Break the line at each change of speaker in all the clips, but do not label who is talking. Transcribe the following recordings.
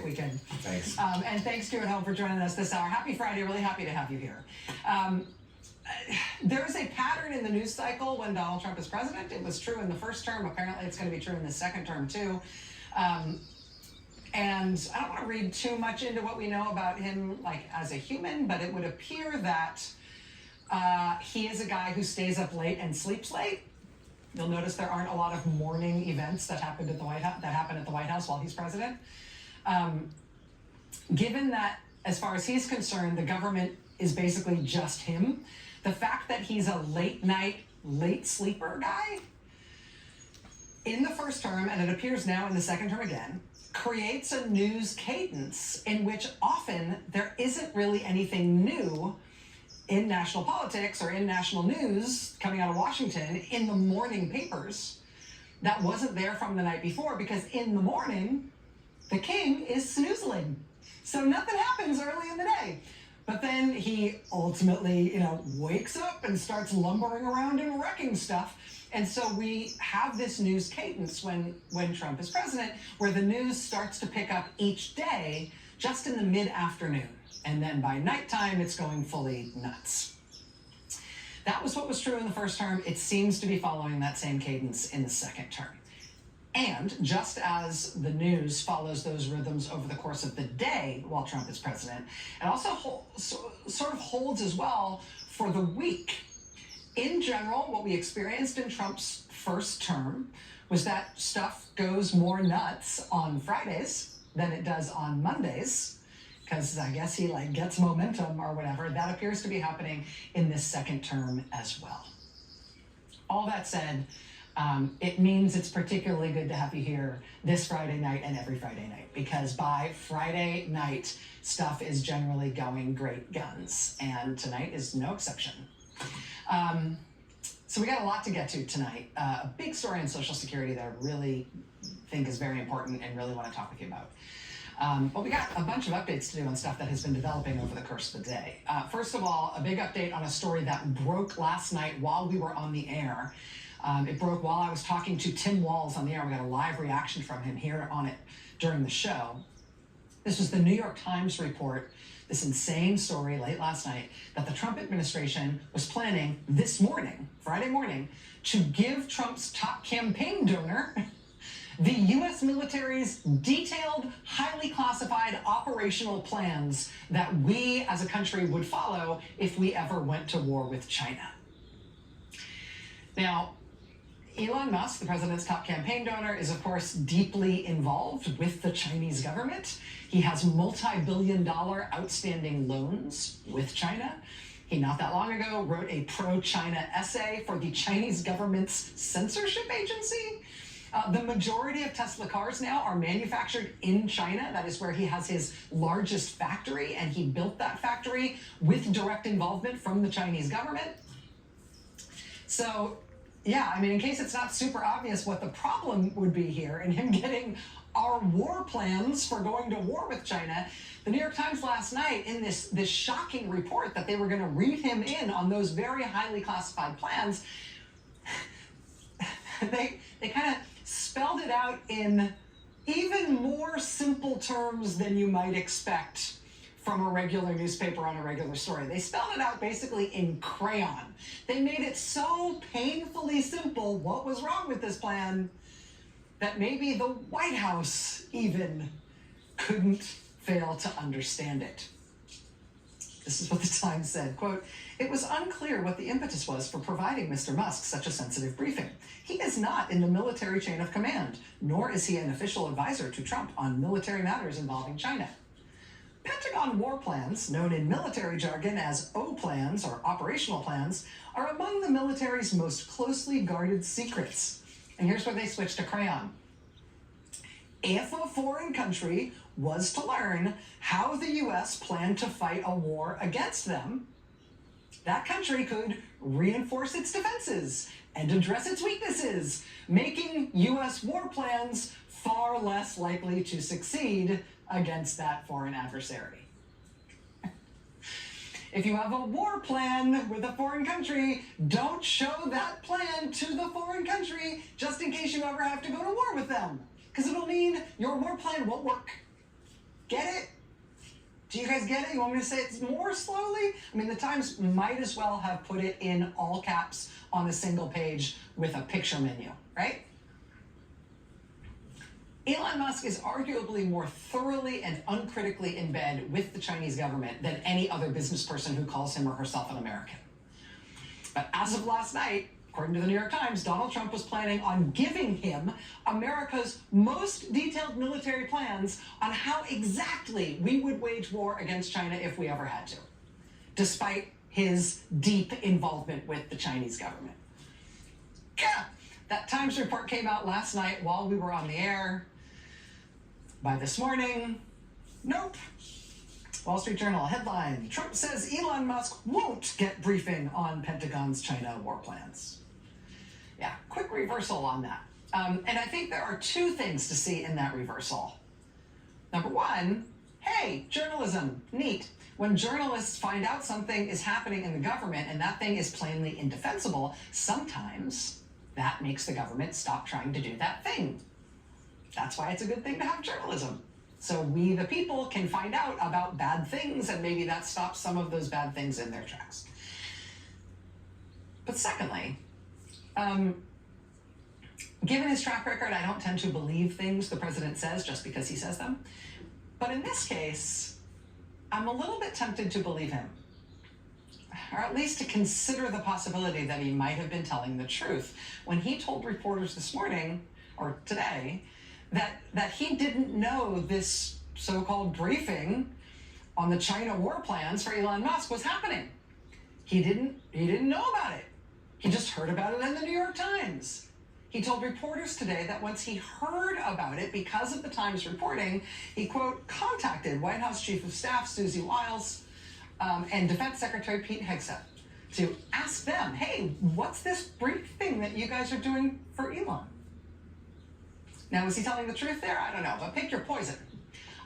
weekend.
Thanks.
And thanks to you at home for joining us this hour. Happy Friday. Really happy to have you here. There is a pattern in the news cycle when Donald Trump is president. It was true in the first term. Apparently, it's going to be true in the second term, too. And I don't want to read too much into what we know about him, like, as a human, but it would appear that he is a guy who stays up late and sleeps late. You'll notice there aren't a lot of morning events that happened at the White House, while he's president. Given that, as far as he's concerned, the government is basically just him, the fact that he's a late night, late sleeper guy in the first term, and it appears now in the second term again, creates a news cadence in which often there isn't really anything new in national politics or in national news coming out of Washington in the morning papers that wasn't there from the night before, because in the morning, the king is snoozling. So nothing happens early in the day. But then he ultimately, wakes up and starts lumbering around and wrecking stuff. And so we have this news cadence when Trump is president, where the news starts to pick up each day just in the mid-afternoon. And then by nighttime, it's going fully nuts. That was what was true in the first term. It seems to be following that same cadence in the second term. And just as the news follows those rhythms over the course of the day while Trump is president, it also sort of holds as well for the week. In general, what we experienced in Trump's first term was that stuff goes more nuts on Fridays than it does on Mondays, because I guess he gets momentum or whatever. That appears to be happening in this second term as well. All that said, it means it's particularly good to have you here this Friday night and every Friday night, because by Friday night, stuff is generally going great guns, and tonight is no exception. So we got a lot to get to tonight. A big story on Social Security that I really think is very important and really want to talk with you about. But we got a bunch of updates to do on stuff that has been developing over the course of the day. First of all, a big update on a story that broke last night while we were on the air. It broke while I was talking to Tim Walz on the air. We got a live reaction from him here on it during the show. This was the New York Times report, this insane story late last night, that the Trump administration was planning this morning, Friday morning, to give Trump's top campaign donor the U.S. military's detailed, highly classified operational plans that we as a country would follow if we ever went to war with China. Now, Elon Musk, the president's top campaign donor, is of course deeply involved with the Chinese government. He has multi-billion-dollar outstanding loans with China. He, not that long ago, wrote a pro-China essay for the Chinese government's censorship agency. The majority of Tesla cars now are manufactured in China. That is where he has his largest factory, and he built that factory with direct involvement from the Chinese government. So, yeah, I mean, in case it's not super obvious what the problem would be here in him getting our war plans for going to war with China, the New York Times last night, in this shocking report that they were going to read him in on those very highly classified plans, they kind of spelled it out in even more simple terms than you might expect from a regular newspaper on a regular story. They spelled it out basically in crayon. They made it so painfully simple what was wrong with this plan that maybe the White House even couldn't fail to understand it. This is what the Times said, quote, "It was unclear what the impetus was for providing Mr. Musk such a sensitive briefing. He is not in the military chain of command, nor is he an official advisor to Trump on military matters involving China. Pentagon war plans, known in military jargon as O plans or operational plans, are among the military's most closely guarded secrets." And here's where they switch to crayon. If a foreign country was to learn how the U.S. planned to fight a war against them, that country could reinforce its defenses and address its weaknesses, making U.S. war plans far less likely to succeed against that foreign adversary. If you have a war plan with a foreign country, don't show that plan to the foreign country just in case you ever have to go to war with them, because it'll mean your war plan won't work. Do you guys get it? You want me to say it more slowly? I mean, the Times might as well have put it in all caps on a single page with a picture menu, right? Elon Musk is arguably more thoroughly and uncritically in bed with the Chinese government than any other business person who calls him or herself an American. But as of last night, according to the New York Times, Donald Trump was planning on giving him America's most detailed military plans on how exactly we would wage war against China if we ever had to, despite his deep involvement with the Chinese government. Yeah, that Times report came out last night while we were on the air. By this morning, nope. Wall Street Journal headline, Trump says Elon Musk won't get briefing on Pentagon's China war plans. Yeah, quick reversal on that. And I think there are two things to see in that reversal. Number one, hey, journalism, neat. When journalists find out something is happening in the government and that thing is plainly indefensible, sometimes that makes the government stop trying to do that thing. That's why it's a good thing to have journalism. So we, the people, can find out about bad things, and maybe that stops some of those bad things in their tracks. But secondly, given his track record, I don't tend to believe things the president says just because he says them. But in this case, I'm a little bit tempted to believe him, or at least to consider the possibility that he might have been telling the truth when he told reporters this morning, or today, that he didn't know this so-called briefing on the China war plans for Elon Musk was happening. He didn't know about it. He just heard about it in the New York Times. He told reporters today that once he heard about it because of the Times reporting, he, quote, contacted White House Chief of Staff Susie Wiles and Defense Secretary Pete Hegseth to ask them, hey, what's this briefing that you guys are doing for Elon? Now, was he telling the truth there? I don't know, but pick your poison.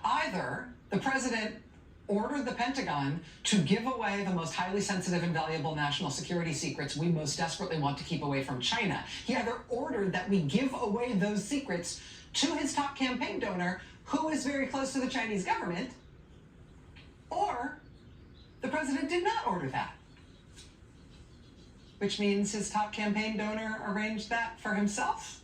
Either the president ordered the Pentagon to give away the most highly sensitive and valuable national security secrets we most desperately want to keep away from China. He either ordered that we give away those secrets to his top campaign donor, who is very close to the Chinese government, or the president did not order that, which means his top campaign donor arranged that for himself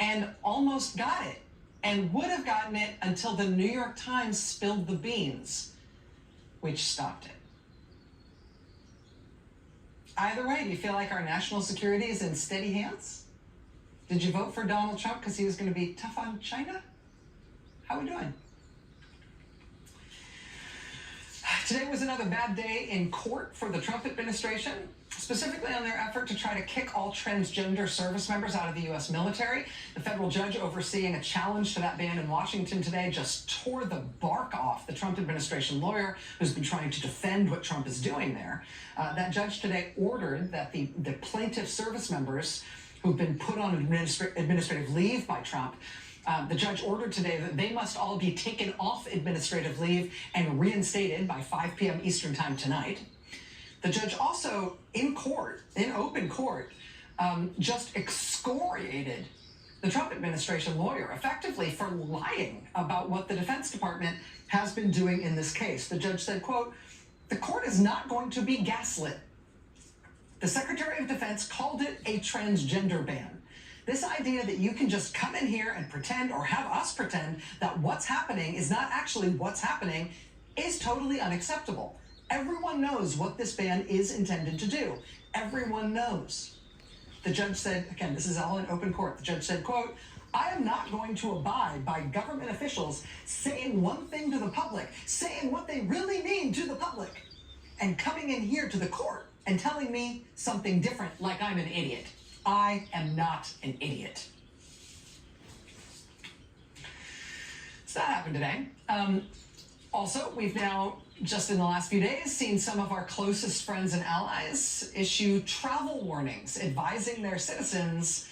and almost got it, and would have gotten it until the New York Times spilled the beans, which stopped it. Either way, do you feel like our national security is in steady hands? Did you vote for Donald Trump because he was going to be tough on China? How are we doing? Today was another bad day in court for the Trump administration, specifically on their effort to try to kick all transgender service members out of the U.S. military. The federal judge overseeing a challenge to that ban in Washington today just tore the bark off the Trump administration lawyer who's been trying to defend what Trump is doing there. That judge today ordered that the plaintiff service members who've been put on administrative leave by Trump, the judge ordered today that they must all be taken off administrative leave and reinstated by 5 p.m. Eastern time tonight. The judge also, in court, in open court, just excoriated the Trump administration lawyer effectively for lying about what the Defense Department has been doing in this case. The judge said, quote, "The court is not going to be gaslit. The Secretary of Defense called it a transgender ban. This idea that you can just come in here and pretend, or have us pretend, that what's happening is not actually what's happening is totally unacceptable. Everyone knows what this ban is intended to do. Everyone knows." The judge said, again, this is all in open court. The judge said, quote, "I am not going to abide by government officials saying one thing to the public, saying what they really mean to the public, and coming in here to the court and telling me something different like I'm an idiot. I am not an idiot." So that happened today. Also, we've now, just in the last few days, seen some of our closest friends and allies issue travel warnings advising their citizens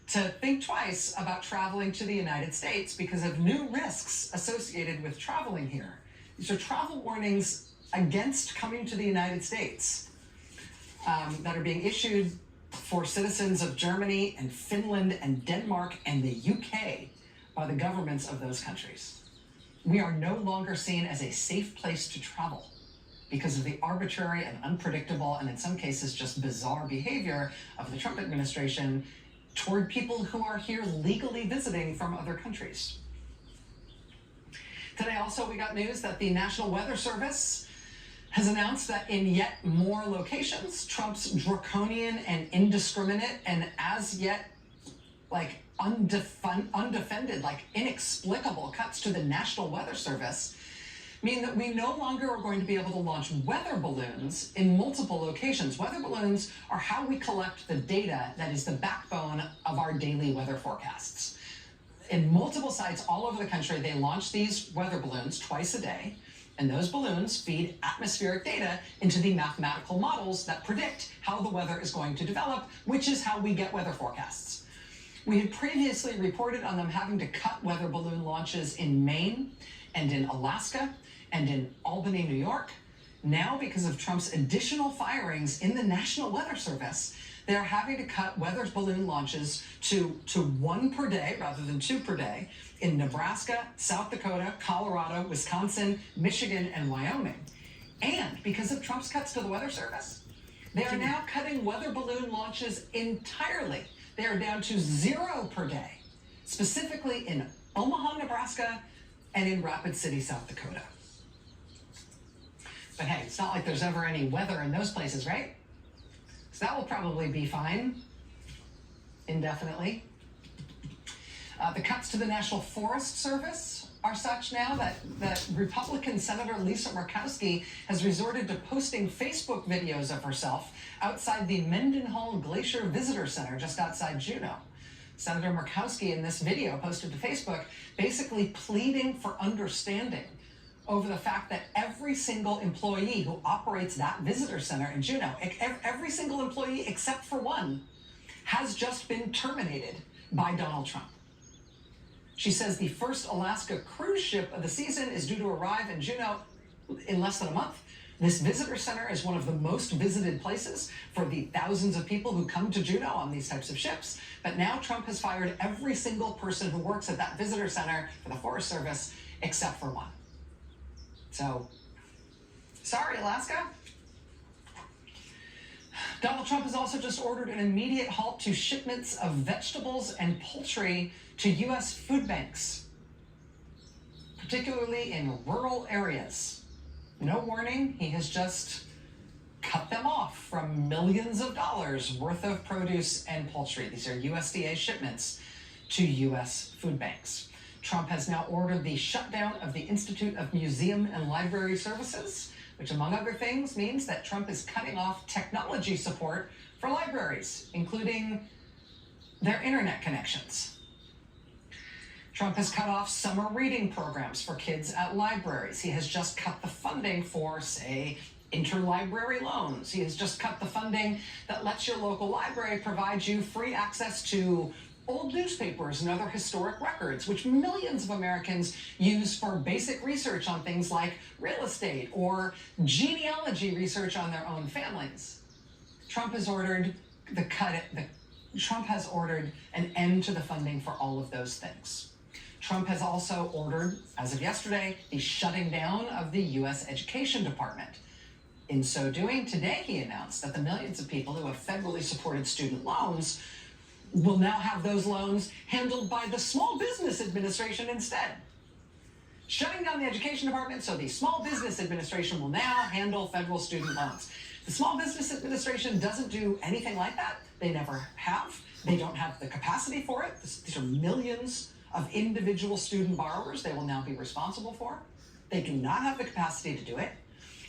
to think twice about traveling to the United States because of new risks associated with traveling here. These are travel warnings against coming to the United States that are being issued for citizens of Germany and Finland and Denmark and the UK by the governments of those countries. We are no longer seen as a safe place to travel because of the arbitrary and unpredictable, and in some cases just bizarre behavior of the Trump administration toward people who are here legally visiting from other countries. Today also we got news that the National Weather Service has announced that in yet more locations, Trump's draconian and indiscriminate and as yet undefended, inexplicable cuts to the National Weather Service mean that we no longer are going to be able to launch weather balloons in multiple locations. Weather balloons are how we collect the data that is the backbone of our daily weather forecasts. In multiple sites all over the country, they launch these weather balloons twice a day, and those balloons feed atmospheric data into the mathematical models that predict how the weather is going to develop, which is how we get weather forecasts. We had previously reported on them having to cut weather balloon launches in Maine and in Alaska and in Albany, New York. Now, because of Trump's additional firings in the National Weather Service, they're having to cut weather balloon launches to 1 per day rather than 2 per day in Nebraska, South Dakota, Colorado, Wisconsin, Michigan, and Wyoming. And because of Trump's cuts to the Weather Service, they are now cutting weather balloon launches entirely. They are down to 0 per day, specifically in Omaha, Nebraska, and in Rapid City, South Dakota. But hey, it's not like there's ever any weather in those places, right? So that will probably be fine indefinitely. The cuts to the National Forest Service are such now that Republican Senator Lisa Murkowski has resorted to posting Facebook videos of herself outside the Mendenhall Glacier Visitor Center just outside Juneau. Senator Murkowski in this video posted to Facebook basically pleading for understanding over the fact that every single employee who operates that visitor center in Juneau, every single employee except for one, has just been terminated by Donald Trump. She says the first Alaska cruise ship of the season is due to arrive in Juneau in less than a month. This visitor center is one of the most visited places for the thousands of people who come to Juneau on these types of ships. But now Trump has fired every single person who works at that visitor center for the Forest Service except for one. So, sorry, Alaska. Donald Trump has also just ordered an immediate halt to shipments of vegetables and poultry to U.S. food banks, particularly in rural areas. No warning, he has just cut them off from millions of dollars worth of produce and poultry. These are USDA shipments to U.S. food banks. Trump has now ordered the shutdown of the Institute of Museum and Library Services, which among other things means that Trump is cutting off technology support for libraries, including their internet connections. Trump has cut off summer reading programs for kids at libraries. He has just cut the funding for, say, interlibrary loans. He has just cut the funding that lets your local library provide you free access to old newspapers and other historic records, which millions of Americans use for basic research on things like real estate or genealogy research on their own families. Trump has ordered an end to the funding for all of those things. Trump has also ordered, as of yesterday, the shutting down of the U.S. Education Department. In so doing, today he announced that the millions of people who have federally supported student loans will now have those loans handled by the Small Business Administration instead. Shutting down the Education Department so the Small Business Administration will now handle federal student loans. The Small Business Administration doesn't do anything like that. They never have. They don't have the capacity for it. These are millions of individual student borrowers they will now be responsible for. They do not have the capacity to do it.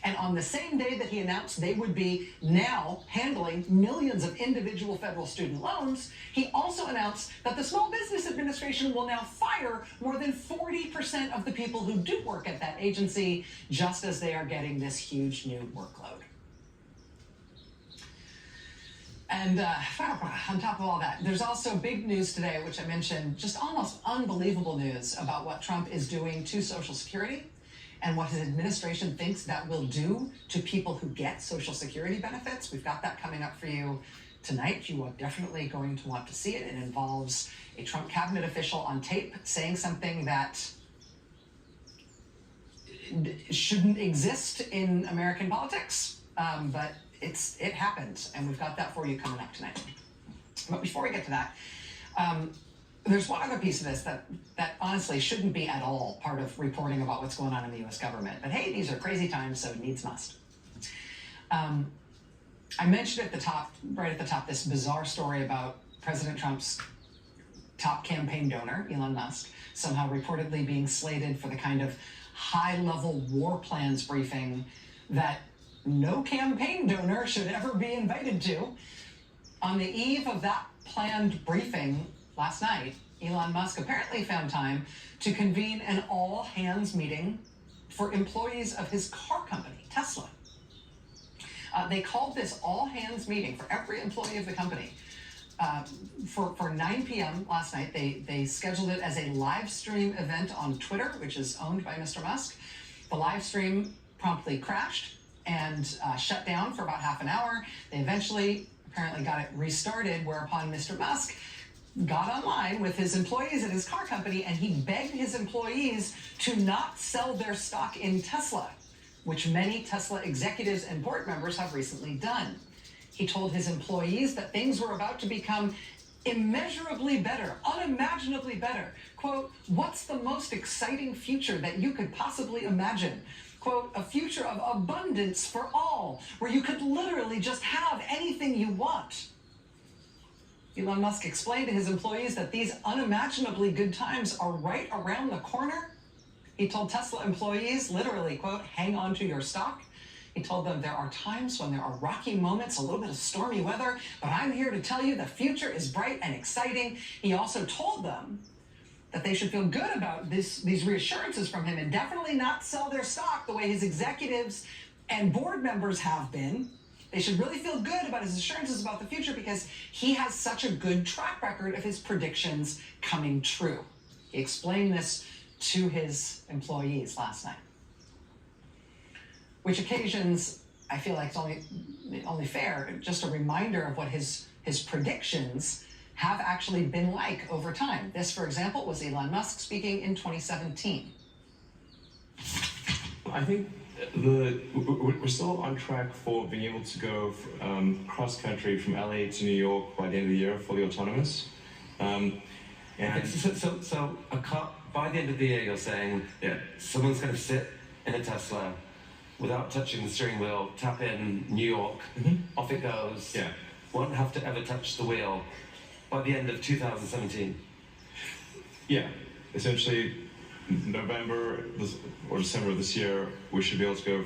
And on the same day that he announced they would be now handling millions of individual federal student loans, he also announced that the Small Business Administration will now fire more than 40% of the people who do work at that agency, just as they are getting this huge new workload. And on top of all that, there's also big news today, which I mentioned, just almost unbelievable news about what Trump is doing to Social Security and what his administration thinks that will do to people who get Social Security benefits. We've got that coming up for you tonight. You are definitely going to want to see it. It involves a Trump cabinet official on tape saying something that shouldn't exist in American politics, but it happened, and we've got that for you coming up tonight. But before we get to that, there's one other piece of this that honestly shouldn't be at all part of reporting about what's going on in the U.S. government. But hey, these are crazy times, so needs must. I mentioned right at the top, this bizarre story about President Trump's top campaign donor, Elon Musk, somehow reportedly being slated for the kind of high-level war plans briefing that no campaign donor should ever be invited to. On the eve of that planned briefing last night, Elon Musk apparently found time to convene an all-hands meeting for employees of his car company, Tesla. They called this all-hands meeting for every employee of the company for 9 p.m. last night. They scheduled it as a live stream event on Twitter, which is owned by Mr. Musk. The live stream promptly crashed and shut down for about half an hour. They eventually apparently got it restarted, whereupon Mr. Musk got online with his employees at his car company, and he begged his employees to not sell their stock in Tesla, which many Tesla executives and board members have recently done. He told his employees that things were about to become immeasurably better, unimaginably better. Quote, what's the most exciting future that you could possibly imagine? Quote, a future of abundance for all, where you could literally just have anything you want. Elon Musk explained to his employees that these unimaginably good times are right around the corner. He told Tesla employees, literally, quote, hang on to your stock. He told them there are times when there are rocky moments, a little bit of stormy weather, but I'm here to tell you the future is bright and exciting. He also told them that they should feel good about these reassurances from him and definitely not sell their stock the way his executives and board members have been. They should really feel good about his assurances about the future because he has such a good track record of his predictions coming true. He explained this to his employees last night. Which occasions, I feel like it's only fair, just a reminder of what his predictions have actually been like over time. This, for example, was Elon Musk speaking in 2017.
I think we're still on track for being able to go cross-country from LA to New York by the end of the year, fully autonomous.
And so a car, by the end of the year, you're saying, yeah, someone's going to sit in a Tesla without touching the steering wheel, tap in New York, off it goes.
Yeah.
Won't have to ever touch the wheel by the end of 2017.
Yeah, essentially November or December of this year, we should be able to go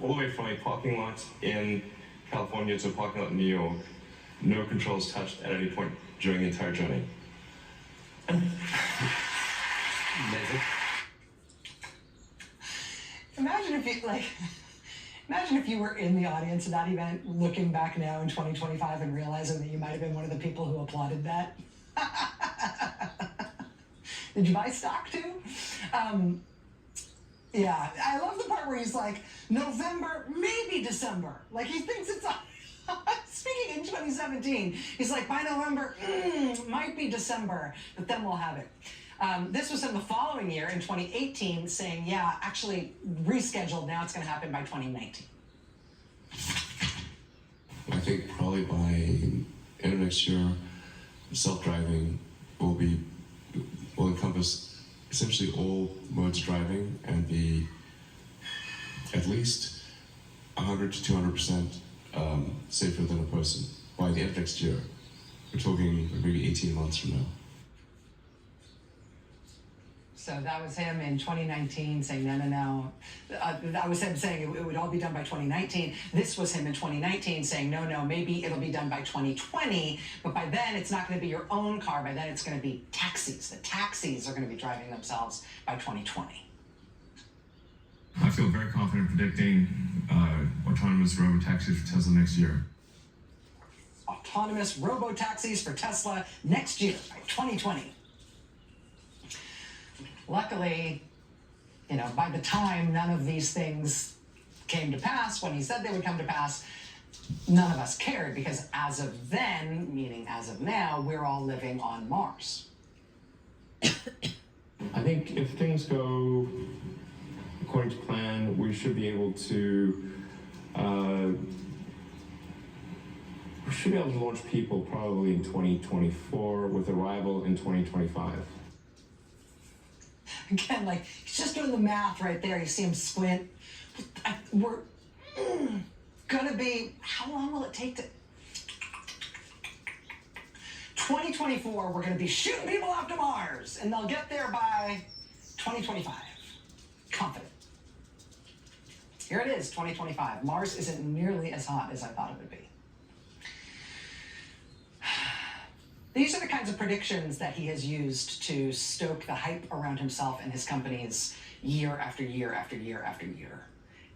all the way from a parking lot in California to a parking lot in New York. No controls touched at any point during the entire journey.
Amazing.
Imagine if you were in the audience at that event, looking back now in 2025 and realizing that you might have been one of the people who applauded that. Did you buy stock too? Yeah, I love the part where he's like, November, maybe December. Like he thinks it's speaking in 2017. He's like, by November, might be December, but then we'll have it. This was in the following year, in 2018, saying, yeah, actually rescheduled. Now it's going to happen by 2019.
I think probably by end of next year, self-driving will encompass essentially all modes of driving and be at least 100 to 200% safer than a person by the end of next year. We're talking maybe 18 months from now.
So that was him in 2019 saying, no. That was him saying it would all be done by 2019. This was him in 2019 saying, no, maybe it'll be done by 2020. But by then, it's not going to be your own car. By then, it's going to be taxis. The taxis are going to be driving themselves by 2020.
I feel very confident predicting autonomous robo-taxis for Tesla next year.
Autonomous robo-taxis for Tesla next year by 2020. Luckily, by the time none of these things came to pass, when he said they would come to pass, none of us cared because as of then, meaning as of now, we're all living on Mars.
I think if things go according
we should be able to launch people probably in 2024 with arrival in 2025.
Again, like, he's just doing the math right there. You see him squint. We're gonna be, how long will it take to? 2024, we're gonna be shooting people off to Mars, and they'll get there by 2025. Confident. Here it is, 2025. Mars isn't nearly as hot as I thought it would be. These are the kinds of predictions that he has used to stoke the hype around himself and his companies year after year after year after year.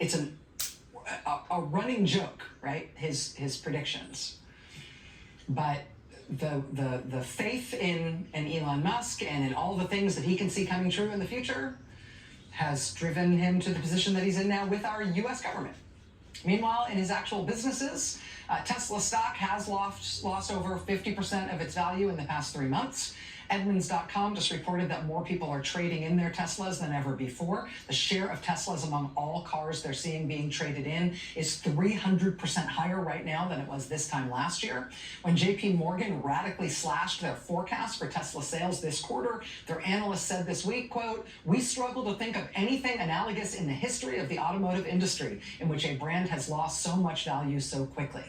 It's a running joke, right? His predictions. But the faith in Elon Musk and in all the things that he can see coming true in the future has driven him to the position that he's in now with our US government. Meanwhile, in his actual businesses, Tesla stock has lost over 50% of its value in the past 3 months. Edmunds.com just reported that more people are trading in their Teslas than ever before. The share of Teslas among all cars they're seeing being traded in is 300% higher right now than it was this time last year. When JP Morgan radically slashed their forecast for Tesla sales this quarter, their analyst said this week, quote, "We struggle to think of anything analogous in the history of the automotive industry in which a brand has lost so much value so quickly."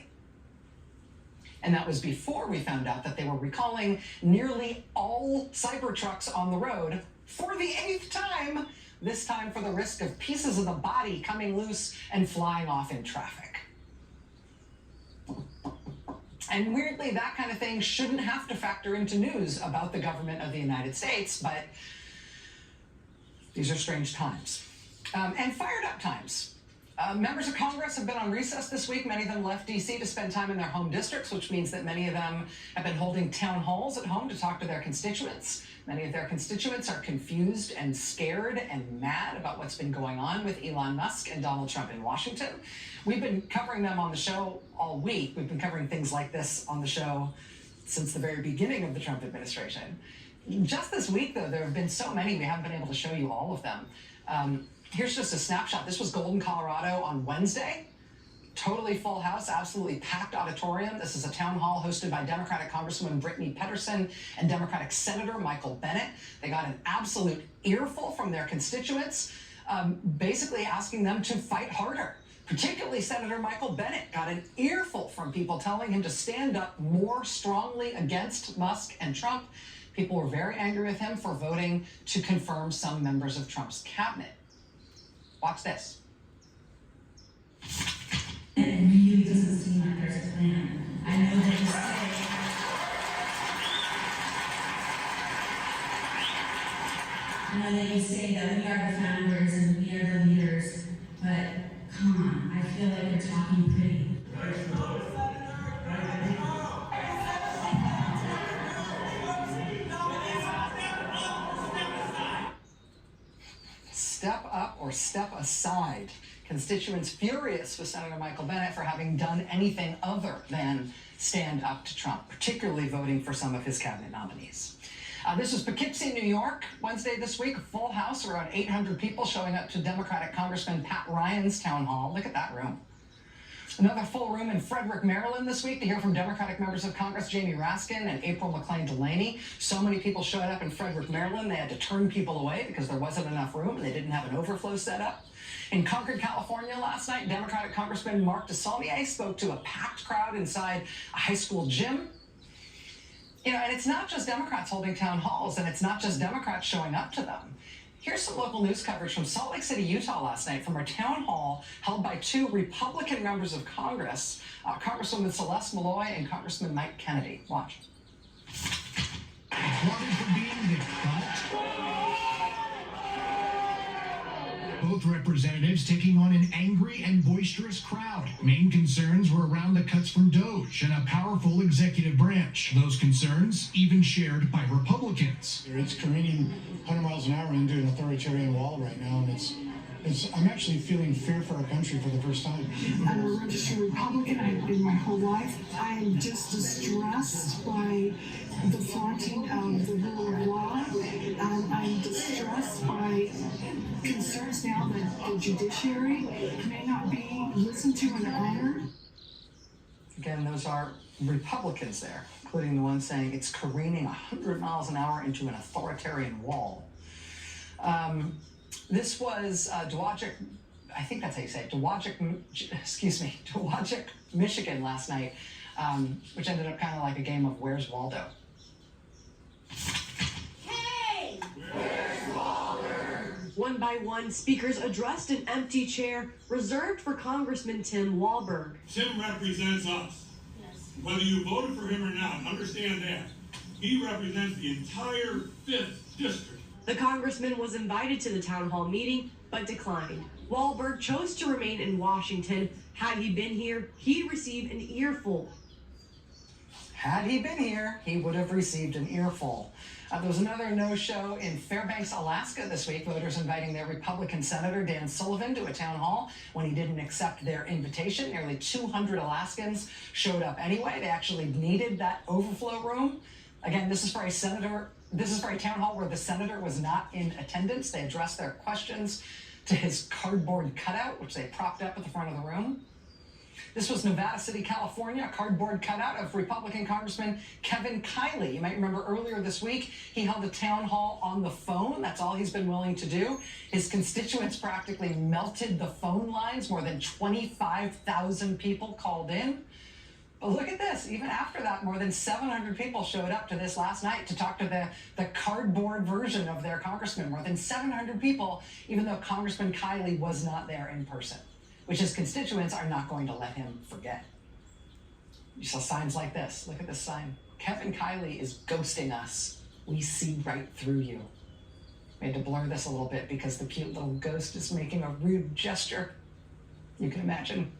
And that was before we found out that they were recalling nearly all Cybertrucks on the road for the 8th time, this time for the risk of pieces of the body coming loose and flying off in traffic. And weirdly, that kind of thing shouldn't have to factor into news about the government of the United States, but these are strange times. And fired up times. Members of Congress have been on recess this week. Many of them left D.C. to spend time in their home districts, which means that many of them have been holding town halls at home to talk to their constituents. Many of their constituents are confused and scared and mad about what's been going on with Elon Musk and Donald Trump in Washington. We've been covering them on the show all week. We've been covering things like this on the show since the very beginning of the Trump administration. Just this week, though, there have been so many, we haven't been able to show you all of them. Here's just a snapshot. This was Golden, Colorado on Wednesday. Totally full house, absolutely packed auditorium. This is a town hall hosted by Democratic Congresswoman Brittany Petterson and Democratic Senator Michael Bennet. They got an absolute earful from their constituents, basically asking them to fight harder. Particularly Senator Michael Bennet got an earful from people telling him to stand up more strongly against Musk and Trump. People were very angry with him for voting to confirm some members of Trump's cabinet. Watch this.
It really doesn't seem like there's a plan. I know that you say, that we are the founders and we are the leaders, but come on, I feel like you're talking pretty.
Step up or step aside. Constituents furious with Senator Michael Bennet for having done anything other than stand up to Trump, particularly voting for some of his cabinet nominees. This was Poughkeepsie, New York, Wednesday this week. A full house, around 800 people showing up to Democratic Congressman Pat Ryan's town hall. Look at that room. Another full room in Frederick, Maryland this week to hear from Democratic members of Congress Jamie Raskin and April McClain Delaney. So many people showed up in Frederick, Maryland, they had to turn people away because there wasn't enough room and they didn't have an overflow set up. In Concord, California last night, Democratic Congressman Mark DeSaulnier spoke to a packed crowd inside a high school gym. You know, and it's not just Democrats holding town halls, and it's not just Democrats showing up to them. Here's some local news coverage from Salt Lake City, Utah last night from a town hall held by two Republican members of Congress, Congresswoman Celeste Malloy and Congressman Mike Kennedy. Watch.
Both representatives taking on an angry and boisterous crowd. Main concerns were around the cuts from DOGE and a powerful executive branch. Those concerns even shared by Republicans.
It's careening 100 miles an hour into an authoritarian wall right now, and I'm actually feeling fear for our country for the first time.
I'm a registered Republican. I've been my whole life. I am just distressed by the flaunting of the rule of law. I'm distressed by concerns now that the judiciary may not be listened to and honored.
Again, those are Republicans there, including the one saying it's careening 100 miles an hour into an authoritarian wall. This was Dowagiac, I think that's how you say it, Dowagiac, Michigan last night, which ended up kind of like a game of Where's Waldo?
Hey! Where's Waldo? One by one, speakers addressed an empty chair reserved for Congressman Tim Walberg.
Tim represents us. Yes. Whether you voted for him or not, understand that. He represents the entire 5th district.
The congressman was invited to the town hall meeting, but declined. Walberg chose to remain in Washington. Had he been here, he'd receive an earful.
Had he been here, he would have received an earful. There was another no-show in Fairbanks, Alaska this week. Voters inviting their Republican Senator Dan Sullivan to a town hall when he didn't accept their invitation. Nearly 200 Alaskans showed up anyway. They actually needed that overflow room. Again, this is for a town hall where the senator was not in attendance. They addressed their questions to his cardboard cutout, which they propped up at the front of the room. This was Nevada City, California, a cardboard cutout of Republican Congressman Kevin Kiley. You might remember earlier this week, he held a town hall on the phone. That's all he's been willing to do. His constituents practically melted the phone lines. More than 25,000 people called in. But look at this. Even after that, more than 700 people showed up to this last night to talk to the cardboard version of their congressman. More than 700 people, even though Congressman Kiley was not there in person, which his constituents are not going to let him forget. You saw signs like this. Look at this sign. Kevin Kiley is ghosting us. We see right through you. I had to blur this a little bit because the cute little ghost is making a rude gesture. You can imagine.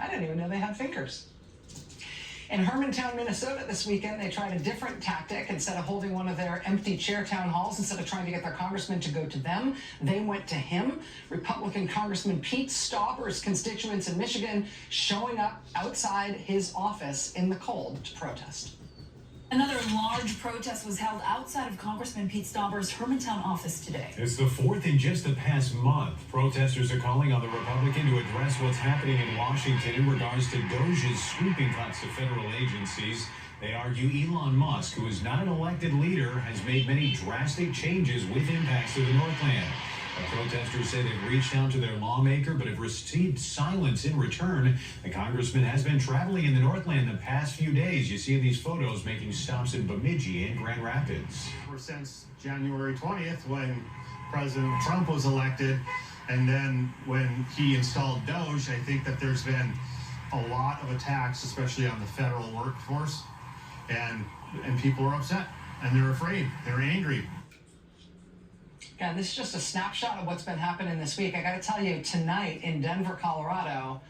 I didn't even know they had fingers. In Hermantown, Minnesota this weekend, they tried a different tactic. Instead of holding one of their empty chair town halls, instead of trying to get their congressman to go to them, they went to him. Republican Congressman Pete Stauber's constituents in Michigan showing up outside his office in the cold to protest.
Another large protest was held outside of Congressman Pete Stauber's Hermantown office today.
It's the fourth in just the past month. Protesters are calling on the Republican to address what's happening in Washington in regards to DOJ's sweeping cuts to federal agencies. They argue Elon Musk, who is not an elected leader, has made many drastic changes with impacts to the Northland. The protesters say they've reached out to their lawmaker but have received silence in return. The congressman has been traveling in the Northland the past few days. You see these photos making stops in Bemidji and Grand Rapids.
Since January 20th, when President Trump was elected, and then when he installed DOJ, I think that there's been a lot of attacks, especially on the federal workforce, and people are upset, and they're afraid, they're angry.
Again, this is just a snapshot of what's been happening this week. I got to tell you, tonight in Denver, Colorado,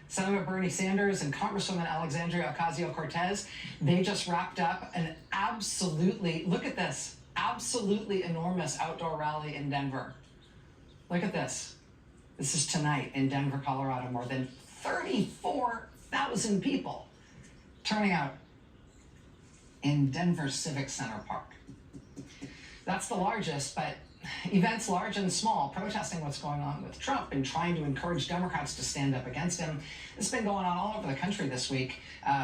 Senator Bernie Sanders and Congresswoman Alexandria Ocasio-Cortez, they just wrapped up an absolutely, look at this, absolutely enormous outdoor rally in Denver. Look at this. This is tonight in Denver, Colorado. More than 34,000 people turning out in Denver Civic Center Park. That's the largest, but events large and small, protesting what's going on with Trump and trying to encourage Democrats to stand up against him. It's been going on all over the country this week,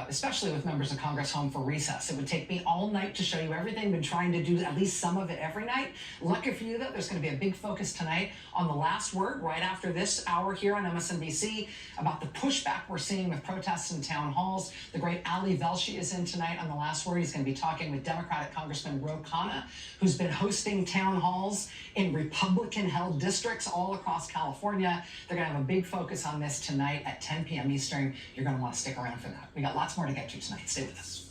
especially with members of Congress home for recess. It would take me all night to show you everything. Been trying to do at least some of it every night. Lucky for you, though, there's going to be a big focus tonight on the last word right after this hour here on MSNBC about the pushback we're seeing with protests in town halls. The great Ali Velshi is in tonight on the last word. He's going to be talking with Democratic Congressman Ro Khanna, who's been hosting town halls in Republican-held districts all across California. They're going to have a big focus on this tonight at 10 p.m. Eastern. You're going to want to stick around for that. We got lots more to get to tonight. Stay with us.